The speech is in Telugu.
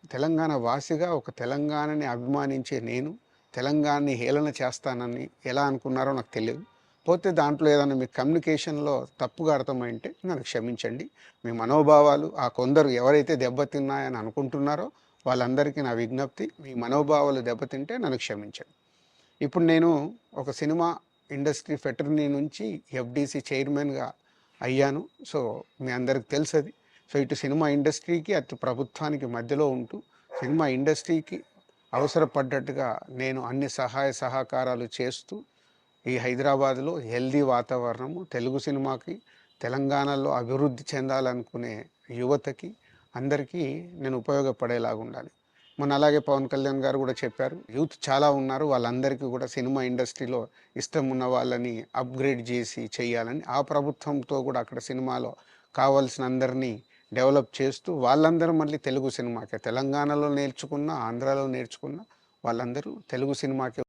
తెలంగాణ వాసిగా ఒక తెలంగాణని అభిమానించే నేను తెలంగాణని హేళన చేస్తానని ఎలా అనుకున్నారో నాకు తెలియదు. పోతే దాంట్లో ఏదైనా మీ కమ్యూనికేషన్‌లో తప్పుగా అర్థమైంటే నన్ను క్షమించండి. మీ మనోభావాలు ఆ కొందరు ఎవరైతే దెబ్బతిన్నాయని అనుకుంటున్నారో వాళ్ళందరికీ నా విజ్ఞప్తి. మీ మనోభావాలు దెబ్బతింటే నన్ను క్షమించండి. ఇప్పుడు నేను ఒక సినిమా ఇండస్ట్రీ ఫెటర్నీ నుంచి ఎఫ్‌డీసీ చైర్మన్‌గా అయ్యాను. సో, మీ అందరికి తెలుసది. సో, ఇటు సినిమా ఇండస్ట్రీకి, అటు ప్రభుత్వానికి మధ్యలో ఉంటూ, సినిమా ఇండస్ట్రీకి అవసరపడ్డట్టుగా నేను అన్ని సహాయ సహకారాలు చేస్తూ, ఈ హైదరాబాద్‌లో హెల్తీ వాతావరణము, తెలుగు సినిమాకి, తెలంగాణలో అభివృద్ధి చెందాలనుకునే యువతకి, అందరికీ నేను ఉపయోగపడేలాగుండాలి. మొన్న అలాగే పవన్ కళ్యాణ్ గారు కూడా చెప్పారు. యూత్ చాలా ఉన్నారు. వాళ్ళందరికీ కూడా సినిమా ఇండస్ట్రీలో ఇష్టం ఉన్న వాళ్ళని అప్‌గ్రేడ్ జేసి చెయ్యాలని. ఆ ప్రభుత్వంతో కూడా అక్కడ సినిమాలో కావాల్సిన అందరినీ డెవలప్ చేస్తూ వాళ్ళందరూ మళ్ళీ తెలుగు సినిమాకే తెలంగాణలో నేర్చుకున్న, ఆంధ్రాలో నేర్చుకున్న వాళ్ళందరూ తెలుగు సినిమాకే